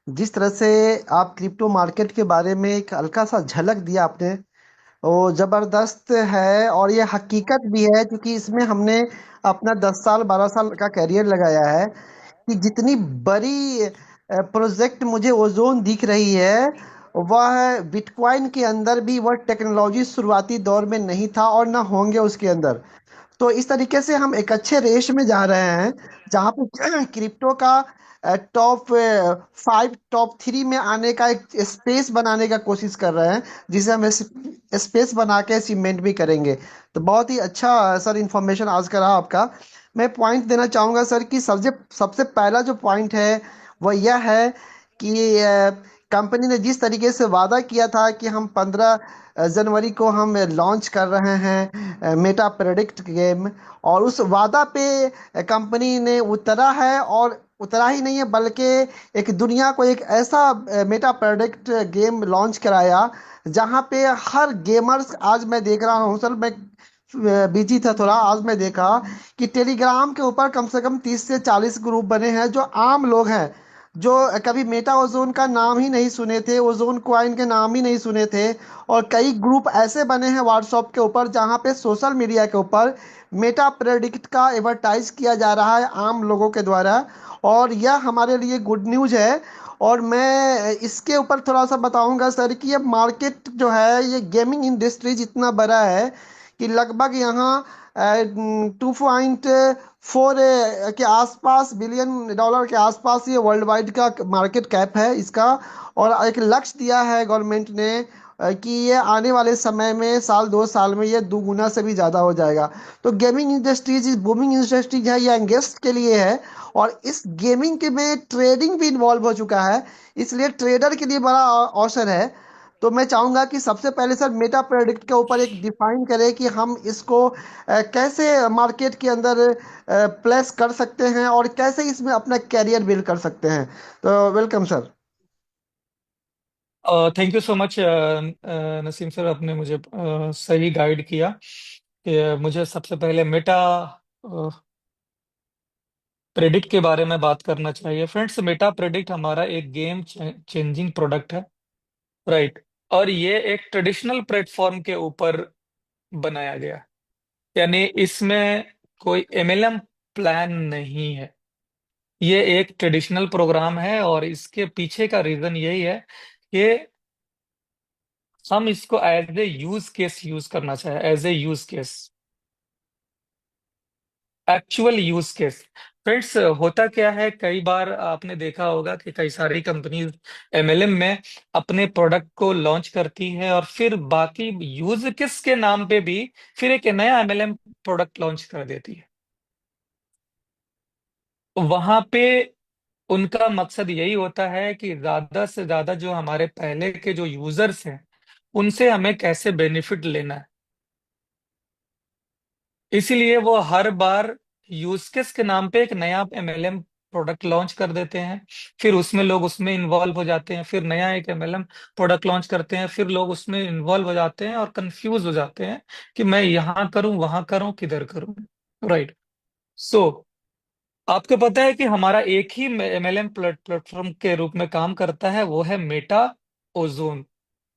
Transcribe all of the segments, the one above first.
जिस तरह से आप क्रिप्टो मार्केट के बारे में एक हल्का सा झलक दिया आपने, वो जबरदस्त है और ये हकीकत भी है, क्योंकि इसमें हमने अपना 10 साल 12 साल का करियर लगाया है। कि जितनी बड़ी प्रोजेक्ट मुझे ओजोन दिख रही है, वह बिटकॉइन के अंदर भी वह टेक्नोलॉजी शुरुआती दौर में नहीं था और ना होंगे उसके अंदर। तो इस तरीके से हम एक अच्छे रेस में जा रहे हैं, जहाँ पे क्रिप्टो का टॉप 5 टॉप 3 में आने का एक स्पेस बनाने का कोशिश कर रहे हैं, जिसे हम स्पेस बना के सीमेंट भी करेंगे। तो बहुत ही अच्छा सर इन्फॉर्मेशन आज का रहा आपका। मैं पॉइंट देना चाहूँगा सर कि सबसे सबसे पहला जो पॉइंट है वह यह है कि कंपनी ने जिस तरीके से वादा किया था कि हम 15 जनवरी को हम लॉन्च कर रहे हैं मेटा प्रेडिक्ट गेम, और उस वादा पे कंपनी ने उतरा है, और उतरा ही नहीं है बल्कि एक दुनिया को एक ऐसा मेटा प्रेडिक्ट गेम लॉन्च कराया, जहाँ पे हर गेमर्स, आज मैं देख रहा हूँ सर, मैं बिजी था थोड़ा, आज मैं देखा कि टेलीग्राम के ऊपर कम से कम 30 से 40 ग्रुप बने हैं, जो आम लोग हैं, जो कभी मेटा ओजोन का नाम ही नहीं सुने थे, ओजोन क्वाइन के नाम ही नहीं सुने थे। और कई ग्रुप ऐसे बने हैं व्हाट्सएप के ऊपर, जहाँ पे सोशल मीडिया के ऊपर मेटा प्रेडिक्ट का एडवर्टाइज किया जा रहा है आम लोगों के द्वारा। और यह हमारे लिए गुड न्यूज़ है। और मैं इसके ऊपर थोड़ा सा बताऊंगा सर कि ये मार्केट जो है, ये गेमिंग इंडस्ट्रीज इतना बड़ा है कि लगभग यहाँ 2.4 के आसपास $1 बिलियन के आसपास ये वर्ल्ड वाइड का मार्केट कैप है इसका। और एक लक्ष्य दिया है गवर्नमेंट ने कि ये आने वाले समय में, साल 2 साल में, ये दुगुना से भी ज़्यादा हो जाएगा। तो गेमिंग इंडस्ट्रीज इस बूमिंग इंडस्ट्रीज है, ये यंगेस्ट के लिए है। और इस गेमिंग के में ट्रेडिंग भी इन्वॉल्व हो चुका है, इसलिए ट्रेडर के लिए बड़ा अवसर है। तो मैं चाहूंगा कि सबसे पहले सर मेटा प्रेडिक्ट के ऊपर एक डिफाइन करें कि हम इसको कैसे मार्केट के अंदर प्लेस कर सकते हैं और कैसे इसमें अपना कैरियर बिल्ड कर सकते हैं। तो welcome sir. Thank you so much Naseem sir, आपने मुझे सही गाइड किया कि मुझे सबसे पहले मेटा प्रेडिक्ट के बारे में बात करना चाहिए। फ्रेंड्स, मेटा प्रेडिक्ट हमारा एक गेम चेंजिंग प्रोडक्ट है, राइट। और ये एक ट्रेडिशनल प्लेटफॉर्म के ऊपर बनाया गया है। यानी इसमें कोई एमएलएम प्लान नहीं है। ये एक ट्रेडिशनल प्रोग्राम है, और इसके पीछे का रीजन यही है कि हम इसको as a use case use करना चाहे, as a use case, actual use case. Friends, होता क्या है, कई बार आपने देखा होगा कि कई सारी कंपनीज एमएलएम में अपने प्रोडक्ट को लॉन्च करती है, और फिर बाकी यूज केस के नाम पे भी फिर एक नया एमएलएम प्रोडक्ट लॉन्च कर देती है। वहां पे उनका मकसद यही होता है कि ज्यादा से ज्यादा जो हमारे पहले के जो यूजर्स हैं, उनसे हमें कैसे बेनिफिट लेना है। इसीलिए वो हर बार यूज केस के नाम पे एक नया एमएलएम प्रोडक्ट लॉन्च कर देते हैं, फिर उसमें लोग उसमें इन्वॉल्व हो जाते हैं, फिर नया एक एमएलएम प्रोडक्ट लॉन्च करते हैं, फिर लोग उसमें इन्वॉल्व हो जाते हैं और कंफ्यूज हो जाते हैं कि मैं यहाँ करूं, वहां करूं, किधर करूं, राइट। सो आपको पता है कि हमारा एक ही एमएलएम प्लेटफॉर्म के रूप में काम करता है, वो है मेटा ओजोन।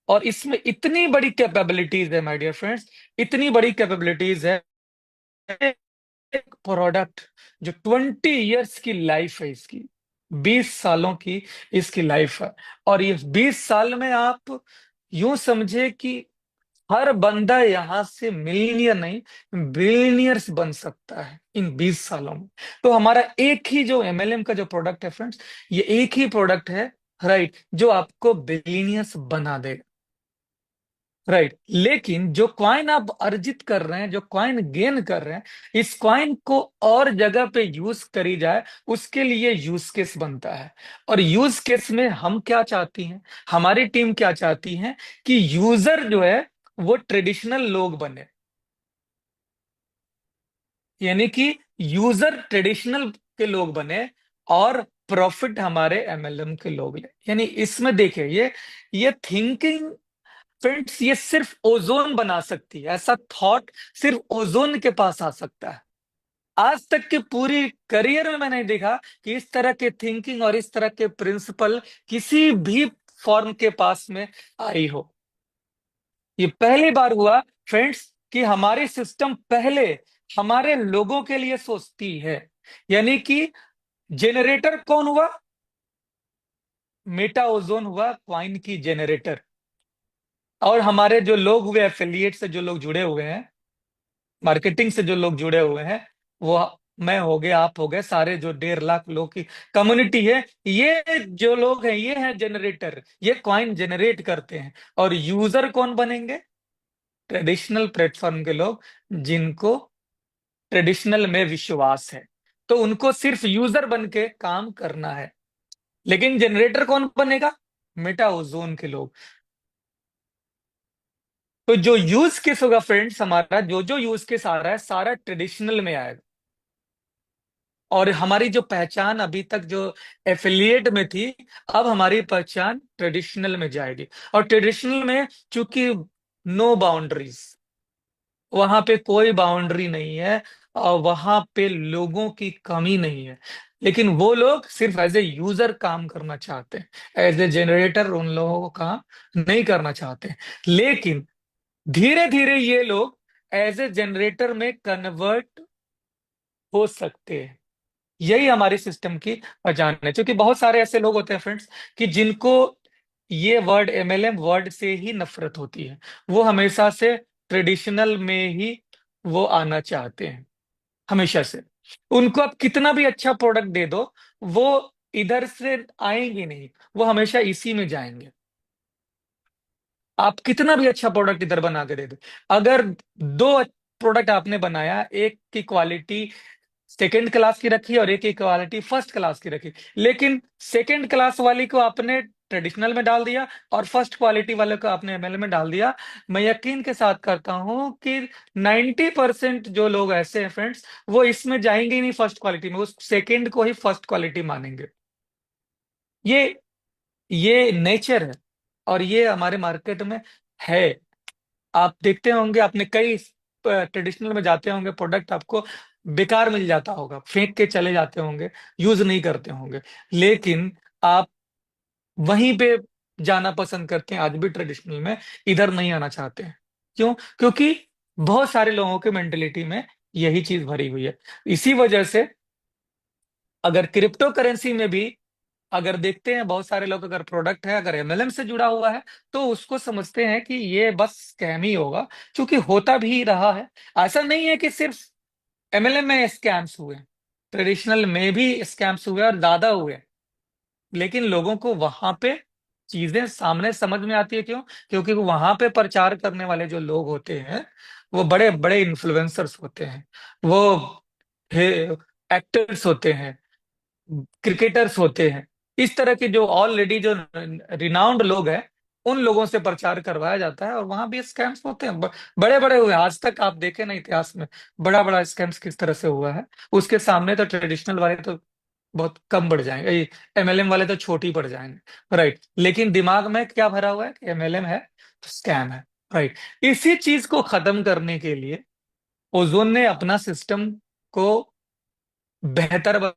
और इसमें इतनी बड़ी कैपेबिलिटीज है माय डियर फ्रेंड्स, इतनी बड़ी कैपेबिलिटीज है। एक प्रोडक्ट जो 20 इयर्स की लाइफ है इसकी, 20 सालों की इसकी लाइफ है। और ये 20 साल में आप यूं समझे कि हर बंदा यहां से मिलीनियर नहीं, बिलियनियर्स बन सकता है इन 20 सालों में। तो हमारा एक ही जो एमएलएम का जो प्रोडक्ट है फ्रेंड्स, ये एक ही प्रोडक्ट है, राइट, जो आपको बिलियनियर्स बना देगा, राइट। लेकिन जो कॉइन आप अर्जित कर रहे हैं, जो कॉइन गेन कर रहे हैं, इस कॉइन को और जगह पे यूज करी जाए, उसके लिए यूज केस बनता है। और यूज केस में हम क्या चाहती हैं, हमारी टीम क्या चाहती है कि यूजर जो है वो ट्रेडिशनल लोग बने। यानी कि यूजर ट्रेडिशनल के लोग बने और प्रॉफिट हमारे एमएलएम के लोग ले। यानी इसमें देखिए, ये थिंकिंग फ्रेंड्स, ये सिर्फ ओजोन बना सकती है। ऐसा थॉट सिर्फ ओजोन के पास आ सकता है। आज तक के पूरी करियर में मैंने देखा कि इस तरह के थिंकिंग और इस तरह के प्रिंसिपल किसी भी फॉर्म के पास में आई हो। ये पहली बार हुआ फ्रेंड्स कि हमारी सिस्टम पहले हमारे लोगों के लिए सोचती है। यानी कि जेनरेटर कौन हुआ? मेटा ओजोन हुआ क्वाइन की जेनरेटर। और हमारे जो लोग हुए, एफिलिएट से जो लोग जुड़े हुए हैं, मार्केटिंग से जो लोग जुड़े हुए हैं, वो मैं हो गए, आप हो गए, सारे जो 1.5 लाख लोग की कम्युनिटी है, ये जो लोग हैं ये है जनरेटर, ये कॉइन जनरेट करते हैं। और यूजर कौन बनेंगे? ट्रेडिशनल प्लेटफॉर्म के लोग, जिनको ट्रेडिशनल में विश्वास है, तो उनको सिर्फ यूजर बन के काम करना है। लेकिन जनरेटर कौन बनेगा? मेटा ओजोन के लोग। तो जो यूज केस होगा फ्रेंड्स, हमारा जो जो यूज केस आ रहा है सारा ट्रेडिशनल में आएगा। और हमारी जो पहचान अभी तक जो एफिलिएट में थी, अब हमारी पहचान ट्रेडिशनल में जाएगी। और ट्रेडिशनल में चूंकि नो बाउंड्रीज, वहां पे कोई बाउंड्री नहीं है, और वहां पे लोगों की कमी नहीं है। लेकिन वो लोग सिर्फ एज ए यूजर काम करना चाहते हैं, एज ए जनरेटर उन लोगों को काम नहीं करना चाहते हैं। लेकिन धीरे धीरे ये लोग एज ए जनरेटर में कन्वर्ट हो सकते हैं। यही हमारी सिस्टम की पहचान है। क्योंकि बहुत सारे ऐसे लोग होते हैं फ्रेंड्स कि जिनको ये वर्ड एमएलएम वर्ड से ही नफरत होती है। वो हमेशा से ट्रेडिशनल में ही वो आना चाहते हैं, हमेशा से। उनको आप कितना भी अच्छा प्रोडक्ट दे दो, वो इधर से आएंगे नहीं, वो हमेशा इसी में जाएंगे। आप कितना भी अच्छा प्रोडक्ट इधर बना के दे दो, अगर दो प्रोडक्ट आपने बनाया, एक की क्वालिटी सेकंड क्लास की रखी और एक की क्वालिटी फर्स्ट क्लास की रखी, लेकिन सेकंड क्लास वाली को आपने ट्रेडिशनल में डाल दिया और फर्स्ट क्वालिटी वाले को आपने एमएल में डाल दिया, मैं यकीन के साथ करता हूं कि 90% जो लोग ऐसे हैं फ्रेंड्स, वो इसमें जाएंगे ही नहीं फर्स्ट क्वालिटी में, उस सेकंड को ही फर्स्ट क्वालिटी मानेंगे। ये ये नेचर है, और ये हमारे मार्केट में है। आप देखते होंगे, आपने कई ट्रेडिशनल में जाते होंगे, प्रोडक्ट आपको बेकार मिल जाता होगा, फेंक के चले जाते होंगे, यूज नहीं करते होंगे। लेकिन आप वहीं पे जाना पसंद करते हैं आज भी ट्रेडिशनल में, इधर नहीं आना चाहते हैं। क्यों? क्योंकि बहुत सारे लोगों के मेंटेलिटी में यही चीज भरी हुई है। इसी वजह से अगर क्रिप्टो करेंसी में भी अगर देखते हैं, बहुत सारे लोग अगर प्रोडक्ट है अगर एमएलएम से जुड़ा हुआ है, तो उसको समझते हैं कि ये बस स्कैम ही होगा, क्योंकि होता भी रहा है। ऐसा नहीं है कि सिर्फ एमएलएम में स्कैम्स हुए, ट्रेडिशनल में भी स्कैम्स हुए और ज्यादा हुए। लेकिन लोगों को वहां पे चीजें सामने समझ में आती है। क्यों? क्योंकि वहां पे प्रचार करने वाले जो लोग होते हैं, वो बड़े बड़े इन्फ्लुएंसर्स होते हैं, वो एक्टर्स होते हैं, क्रिकेटर्स होते हैं। इस तरह के जो ऑलरेडी जो रिनाउंड लोग हैं, उन लोगों से प्रचार करवाया जाता है, और वहां भी स्कैम्स होते हैं, बड़े बड़े हुए हैं। आज तक आप देखें ना इतिहास में, बड़ा बड़ा स्कैम्स किस तरह से हुआ है। उसके सामने तो ट्रेडिशनल वाले तो बहुत कम बढ़ जाएंगे, एमएलएम वाले तो छोटी पड़ जाएंगे, राइट। लेकिन दिमाग में क्या भरा हुआ है कि एमएलएम है तो स्कैम है, राइट। इसी चीज को खत्म करने के लिए ओजोन ने अपना सिस्टम को बेहतर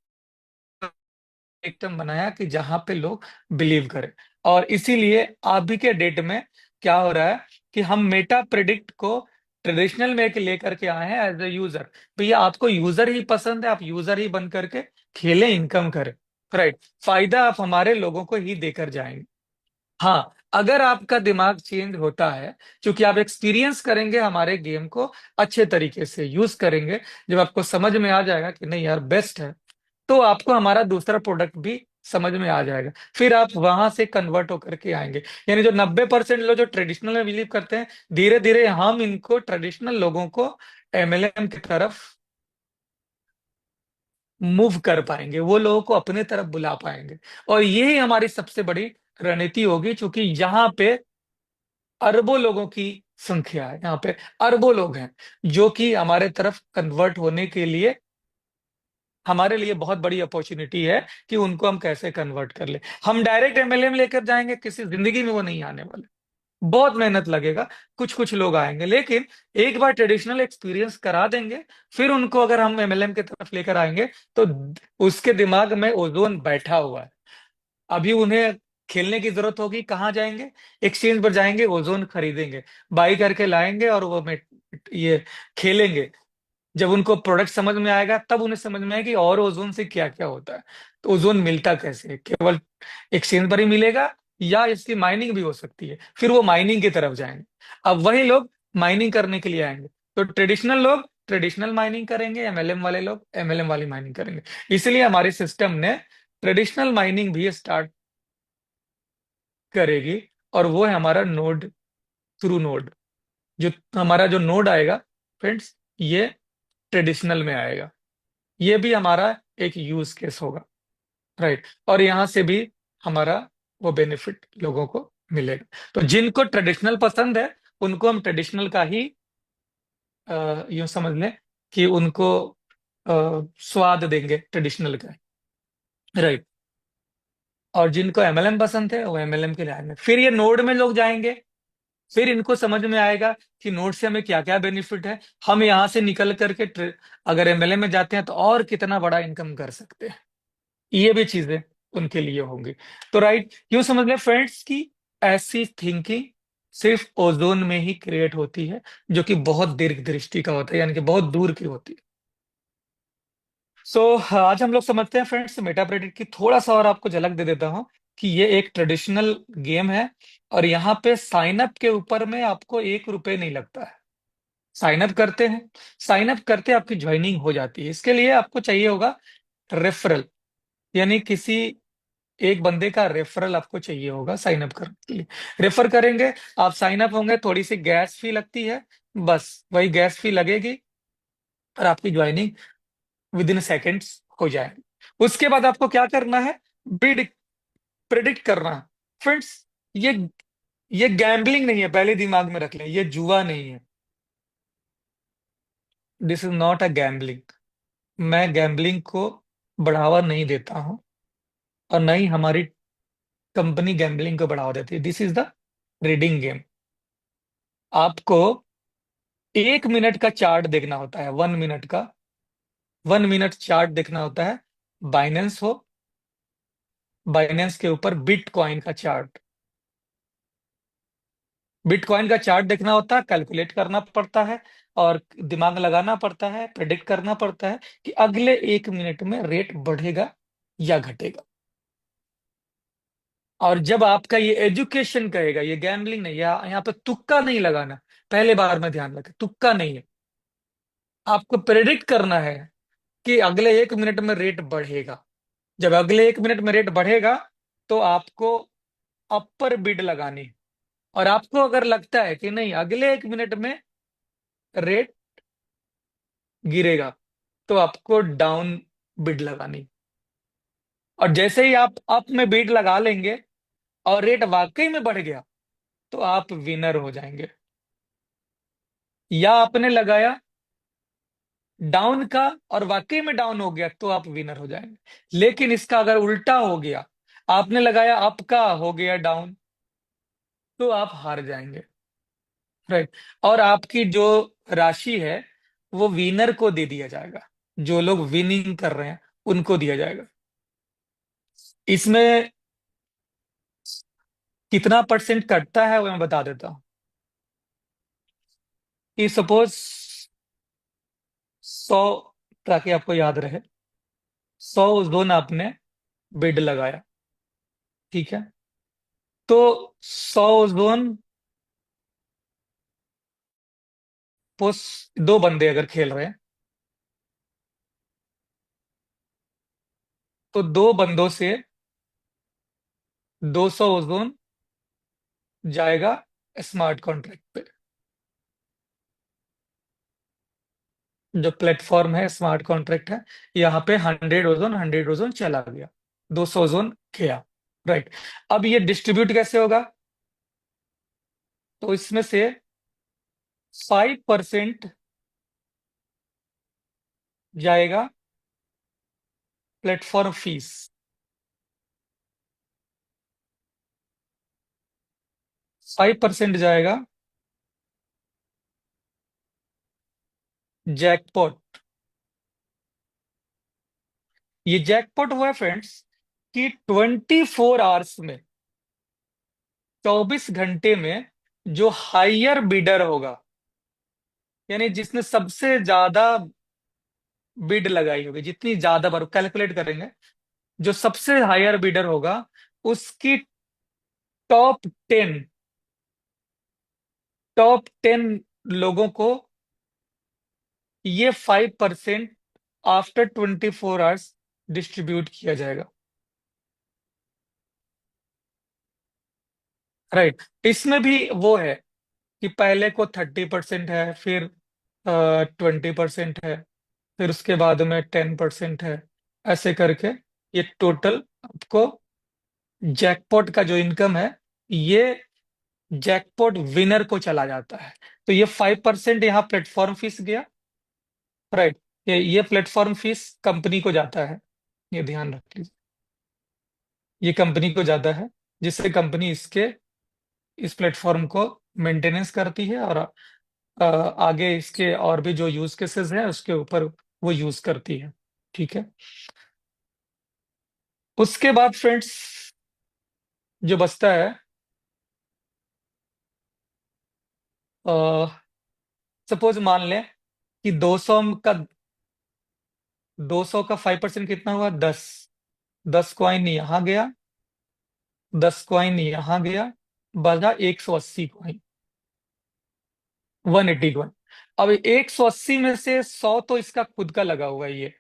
एकदम बनाया कि जहां पे लोग बिलीव करें। और इसीलिए अभी के डेट में क्या हो रहा है कि हम मेटा प्रिडिक्ट को ट्रेडिशनल में लेकर के आए हैं एज ए यूजर। भैया आपको यूजर ही पसंद है, आप यूजर ही बन करके खेलें, इनकम करें, राइट। फायदा आप हमारे लोगों को ही देकर जाएंगे। हाँ, अगर आपका दिमाग चेंज होता है, क्योंकि आप एक्सपीरियंस करेंगे हमारे गेम को, अच्छे तरीके से यूज करेंगे, जब आपको समझ में आ जाएगा कि नहीं यार बेस्ट है, तो आपको हमारा दूसरा प्रोडक्ट भी समझ में आ जाएगा। फिर आप वहां से कन्वर्ट होकर के आएंगे। यानी जो 90% लोग जो ट्रेडिशनल में बिलीव करते हैं, धीरे धीरे हम इनको ट्रेडिशनल लोगों को एमएलएम की तरफ मूव कर पाएंगे, वो लोगों को अपने तरफ बुला पाएंगे। और यही हमारी सबसे बड़ी रणनीति होगी, क्योंकि यहाँ पे अरबों लोगों की संख्या है, यहाँ पे अरबों लोग हैं जो कि हमारे तरफ कन्वर्ट होने के लिए, हमारे लिए बहुत बड़ी अपॉर्चुनिटी है कि उनको हम कैसे कन्वर्ट कर ले। हम डायरेक्ट एमएलए में लेकर जाएंगे, किसी जिंदगी में वो नहीं आने वाले। बहुत मेहनत लगेगा, कुछ कुछ लोग आएंगे, लेकिन एक बार ट्रेडिशनल एक्सपीरियंस करा देंगे, फिर उनको अगर हम एमएलएम की तरफ लेकर आएंगे, तो उसके दिमाग में ओजोन बैठा हुआ है। अभी उन्हें खेलने की जरूरत होगी, कहाँ जाएंगे? एक्सचेंज पर जाएंगे, ओजोन खरीदेंगे, बाई करके लाएंगे, और वो ये खेलेंगे। जब उनको प्रोडक्ट समझ में आएगा, तब उन्हें समझ में आएगा कि और ओजोन से क्या क्या होता है। तो ओजोन मिलता कैसे है? केवल एक्सचेंज पर ही मिलेगा, या इसकी माइनिंग भी हो सकती है? फिर वो माइनिंग की तरफ जाएंगे। अब वही लोग माइनिंग करने के लिए आएंगे, तो ट्रेडिशनल लोग ट्रेडिशनल माइनिंग करेंगे, एमएलएम वाले लोग एमएलएम वाली माइनिंग करेंगे। इसलिए हमारे सिस्टम ने ट्रेडिशनल माइनिंग भी स्टार्ट करेगी, और वो है हमारा नोड थ्रू नोड। जो हमारा जो नोड आएगा फ्रेंड्स, ये ट्रेडिशनल में आएगा। ये भी हमारा एक यूज केस होगा, राइट। और यहां से भी हमारा वो बेनिफिट लोगों को मिलेगा। तो जिनको ट्रेडिशनल पसंद है, उनको हम ट्रेडिशनल का ही यूं समझ लें कि उनको स्वाद देंगे ट्रेडिशनल का, राइट। और जिनको एमएलएम पसंद है, वो एमएलएम के लिए आएंगे। फिर ये नोड में लोग जाएंगे, फिर इनको समझ में आएगा कि नोड से हमें क्या क्या बेनिफिट है। हम यहां से निकल करके अगर एमएलएम में जाते हैं, तो और कितना बड़ा इनकम कर सकते हैं। ये भी चीजें उनके लिए होंगी। तो राइट, यूं समझ लें फ्रेंड्स की ऐसी थिंकिंग सिर्फ ओजोन में ही क्रिएट होती है, जो कि बहुत दीर्घ दृष्टि का होता है, यानी कि बहुत दूर की होती है। सो आज हम लोग समझते हैं फ्रेंड्स मेटा प्रेडिक्ट की। थोड़ा सा और आपको झलक दे देता हूं कि ये एक ट्रेडिशनल गेम है, और यहाँ पे साइन अप के ऊपर में आपको 1 रुपए नहीं लगता है। साइन अप करते हैं, साइन अप करते आपकी ज्वाइनिंग हो जाती है। इसके लिए आपको चाहिए होगा रेफरल, यानी किसी एक बंदे का रेफरल आपको चाहिए होगा साइन अप करने के लिए। रेफर करेंगे, आप साइन अप होंगे, थोड़ी सी गैस फी लगती है, बस वही गैस फी लगेगी, और आपकी ज्वाइनिंग विद इन सेकेंड्स हो जाएगी। उसके बाद आपको क्या करना है? बिड प्रिडिक्ट करना है फ्रेंड्स। ये ये गैम्बलिंग नहीं है, पहले दिमाग में रख लें, ये जुआ नहीं है। This is not a gambling. मैं गैम्बलिंग को बढ़ावा नहीं देता हूं, और न ही हमारी कंपनी गैम्बलिंग को बढ़ावा देती है। This is the reading game. आपको 1 मिनट का चार्ट देखना होता है, 1 मिनट का, 1 मिनट चार्ट देखना होता है। बाइनेंस हो, बाइनेंस के ऊपर बिटकॉइन का चार्ट, बिटकॉइन का चार्ट देखना होता है, कैलकुलेट करना पड़ता है, और दिमाग लगाना पड़ता है, प्रेडिक्ट करना पड़ता है कि अगले 1 मिनट में रेट बढ़ेगा या घटेगा। और जब आपका ये एजुकेशन कहेगा, ये गैम्बलिंग नहीं है, यहाँ पे तुक्का नहीं लगाना। पहले बार में ध्यान रखें, तुक्का नहीं है। आपको प्रेडिक्ट करना है कि अगले 1 मिनट में रेट बढ़ेगा। जब अगले 1 मिनट में रेट बढ़ेगा, तो आपको अपर बिड लगानी है। और आपको अगर लगता है कि नहीं, अगले 1 मिनट में रेट गिरेगा, तो आपको डाउन बिड लगानी। और जैसे ही आप अप में बिड लगा लेंगे, और रेट वाकई में बढ़ गया, तो आप विनर हो जाएंगे। या आपने लगाया डाउन का, और वाकई में डाउन हो गया, तो आप विनर हो जाएंगे। लेकिन इसका अगर उल्टा हो गया, आपने लगाया अप का, हो गया डाउन, तो आप हार जाएंगे, राइट। और आपकी जो राशि है, वो विनर को दे दिया जाएगा। जो लोग विनिंग कर रहे हैं, उनको दिया जाएगा। इसमें कितना परसेंट कटता है, वो मैं बता देता हूँ। कि सपोज 100, ताकि आपको याद रहे, 100 जोन आपने बिड लगाया, ठीक है। तो 100 जोन, पोस 2 बंदे अगर खेल रहे हैं, तो 2 बंदों से 200 जोन जाएगा स्मार्ट कॉन्ट्रैक्ट पे। जो प्लेटफॉर्म है, स्मार्ट कॉन्ट्रैक्ट है, यहाँ पे 100 ओजोन 100 ओजोन चला गया, 200 ओजोन गया, राइट। अब ये डिस्ट्रीब्यूट कैसे होगा? तो इसमें से 5% जाएगा प्लेटफॉर्म फीस। 5% जाएगा जैकपॉट। ये जैकपॉट हुआ फ्रेंड्स कि 24 आवर्स में, 24 घंटे में जो हायर बिडर होगा, यानी जिसने सबसे ज्यादा बिड लगाई होगी, जितनी ज्यादा बार कैलकुलेट करेंगे, जो सबसे हायर बिडर होगा उसकी टॉप 10, टॉप 10 लोगों को ये 5% आफ्टर 24 आवर्स डिस्ट्रीब्यूट किया जाएगा। राइट। इसमें भी वो है कि पहले को 30% है, फिर 20% है, फिर उसके बाद में 10% है, ऐसे करके ये टोटल आपको जैकपॉट का जो इनकम है, ये जैकपॉट विनर को चला जाता है। तो ये 5% यहाँ प्लेटफॉर्म फीस गया। राइट। ये प्लेटफॉर्म फीस कंपनी को जाता है, ये ध्यान रख लीजिए, ये कंपनी को जाता है, जिससे कंपनी इस प्लेटफॉर्म को मेंटेनेंस करती है, और आगे इसके और भी जो यूज केसेस हैं उसके ऊपर वो यूज करती है। ठीक है। उसके बाद फ्रेंड्स जो बचता है, सपोज मान लें कि 200 का 5% कितना हुआ, 10। 10 कॉइन यहाँ गया, 10 कॉइन यहाँ गया, बचा 180 कॉइन, 180 कॉइन। अब 180 में से 100 तो इसका खुद का लगा हुआ है ये।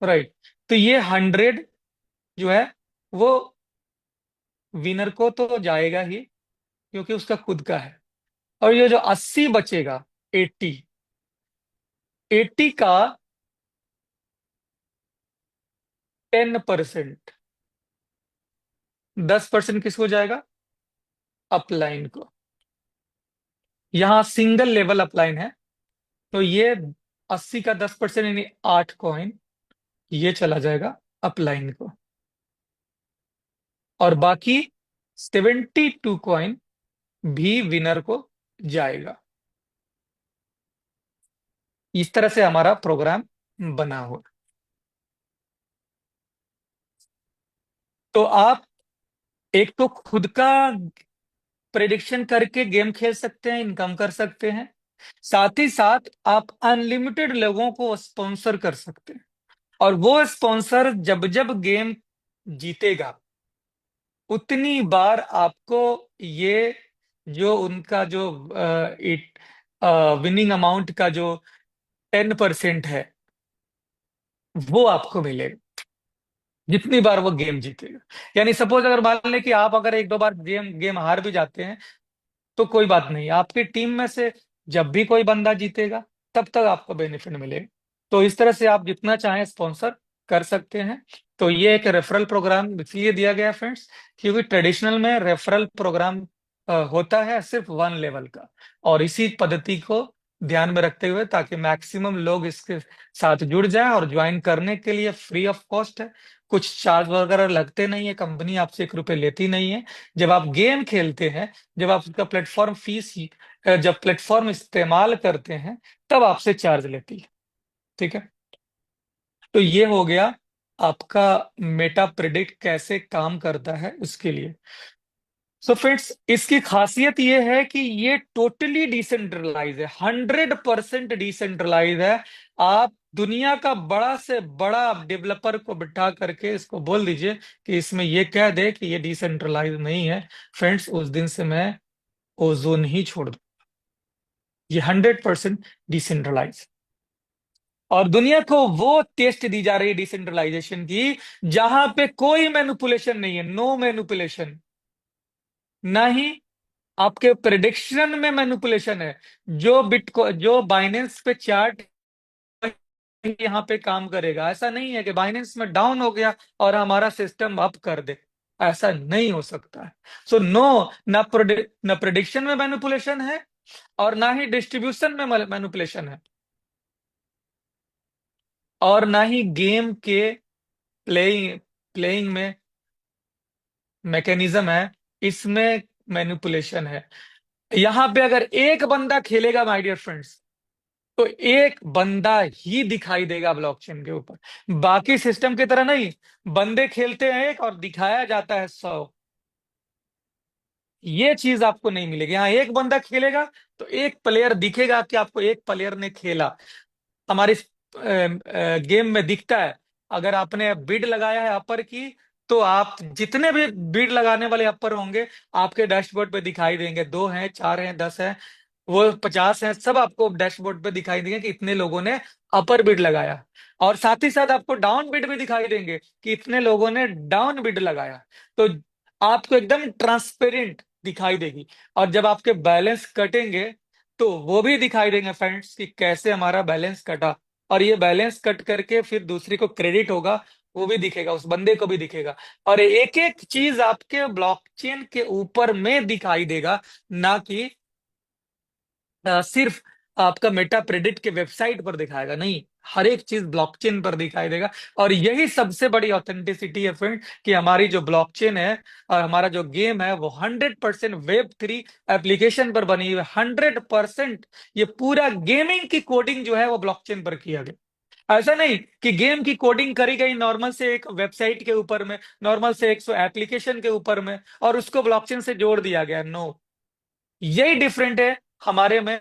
राइट। तो ये 100 जो है वो विनर को तो जाएगा ही, क्योंकि उसका खुद का है। और ये जो 80 बचेगा, 80, 80 का 10%, 10% किसको जाएगा, अपलाइन को। यहां सिंगल लेवल अपलाइन है, तो ये 80 का 10% यानी 8 कॉइन ये चला जाएगा अपलाइन को, और बाकी 72 कॉइन भी विनर को जाएगा। इस तरह से हमारा प्रोग्राम बना हुआ। तो आप एक तो खुद का प्रेडिक्शन करके गेम खेल सकते हैं, इनकम कर सकते हैं, साथ ही साथ आप अनलिमिटेड लोगों को स्पॉन्सर कर सकते हैं। और वो स्पॉन्सर जब जब गेम जीतेगा, उतनी बार आपको ये जो उनका जो विनिंग अमाउंट का जो 10% है वो आपको मिलेगा, जितनी बार वो गेम जीतेगा। यानी सपोज अगर मान लें कि आप अगर एक दो बार गेम गेम हार भी जाते हैं, तो कोई बात नहीं, आपकी टीम में से जब भी कोई बंदा जीतेगा तब तक आपको बेनिफिट मिलेगा। तो इस तरह से आप जितना चाहें स्पॉन्सर कर सकते हैं। तो ये एक रेफरल प्रोग्राम इसलिए दिया गया फ्रेंड्स, क्योंकि ट्रेडिशनल में रेफरल प्रोग्राम होता है सिर्फ 1 लेवल का, और इसी पद्धति को ध्यान में रखते हुए, ताकि मैक्सिमम लोग इसके साथ जुड़ जाएं, और ज्वाइन करने के लिए फ्री ऑफ कॉस्ट है, कुछ चार्ज वगैरह लगते नहीं है, कंपनी आपसे 1 रुपए लेती नहीं है। जब आप गेम खेलते हैं, जब आप उसका प्लेटफॉर्म फीस जब प्लेटफॉर्म इस्तेमाल करते हैं, तब आपसे चार्ज लेती है। ठीक है। तो ये हो गया आपका मेटा प्रिडिक्ट कैसे काम करता है उसके लिए। सो फ्रेंड्स, इसकी खासियत ये है कि ये टोटली डिसेंट्रलाइज है, 100% डिसेंट्रलाइज है। आप दुनिया का बड़ा से बड़ा डेवलपर को बिठा करके इसको बोल दीजिए कि इसमें ये कह दे कि ये डिसेंट्रलाइज नहीं है, फ्रेंड्स उस दिन से मैं ओजोन ही छोड़ दूं। ये 100% डिसेंट्रलाइज। और दुनिया को वो टेस्ट दी जा रही है डिसेंट्रलाइजेशन की, जहां पे कोई मैनिपुलेशन नहीं है, नो मैनिपुलेशन। ना ही आपके प्रेडिक्शन में मैनिपुलेशन है। जो बाइनेंस पे चार्ट यहाँ पे काम करेगा, ऐसा नहीं है कि बाइनेंस में डाउन हो गया और हमारा सिस्टम अप कर दे, ऐसा नहीं हो सकता है। सो नो, ना प्रेडिक्शन में मैनिपुलेशन है, और ना ही डिस्ट्रीब्यूशन में मैनिपुलेशन है, और ना ही गेम के प्लेइंग प्लेइंग में मैकेनिज्म है, इसमें मैनिपुलेशन है। यहां पे अगर एक बंदा खेलेगा माय डियर फ्रेंड्स, तो एक बंदा ही दिखाई देगा ब्लॉकचेन के ऊपर। बाकी सिस्टम की तरह नहीं, बंदे खेलते हैं एक और दिखाया जाता है 100। ये चीज आपको नहीं मिलेगी। यहाँ एक बंदा खेलेगा तो एक प्लेयर दिखेगा कि आपको एक प्लेयर ने खेला। हमारे गेम में दिखता है, अगर आपने बिड लगाया है अपर की, तो आप जितने भी बिड लगाने वाले अपर होंगे आपके डैशबोर्ड पे दिखाई देंगे। 2 हैं, 4 हैं, 10 हैं, वो 50 हैं, सब आपको डैशबोर्ड पे दिखाई देंगे कि इतने लोगों ने अपर बिड लगाया। और साथ ही साथ आपको डाउन बिड भी दिखाई देंगे कि इतने लोगों ने डाउन बिड लगाया। तो आपको एकदम ट्रांसपेरेंट दिखाई देगी। और जब आपके बैलेंस कटेंगे तो वो भी दिखाई देंगे फ्रेंड्स कि कैसे हमारा बैलेंस कटा। और ये बैलेंस कट करके फिर दूसरे को क्रेडिट होगा, वो भी दिखेगा, उस बंदे को भी दिखेगा। और एक एक चीज आपके ब्लॉकचेन के ऊपर में दिखाई देगा, ना कि सिर्फ आपका मेटा प्रेडिक्ट के वेबसाइट पर दिखाएगा, नहीं, हर एक चीज ब्लॉकचेन पर दिखाई देगा। और यही सबसे बड़ी ऑथेंटिसिटी है फ्रेंड, कि हमारी जो ब्लॉकचेन है और हमारा जो गेम है वो 100% वेब 3 एप्लीकेशन पर बनी हुई है। 100% ये पूरा गेमिंग की कोडिंग जो है वो ब्लॉकचेन पर किया गया। ऐसा नहीं कि गेम की कोडिंग करी गई नॉर्मल से एक वेबसाइट के ऊपर में, नॉर्मल से एक एप्लीकेशन के ऊपर में, और उसको ब्लॉकचेन से जोड़ दिया गया। नो, यही डिफरेंट है हमारे में।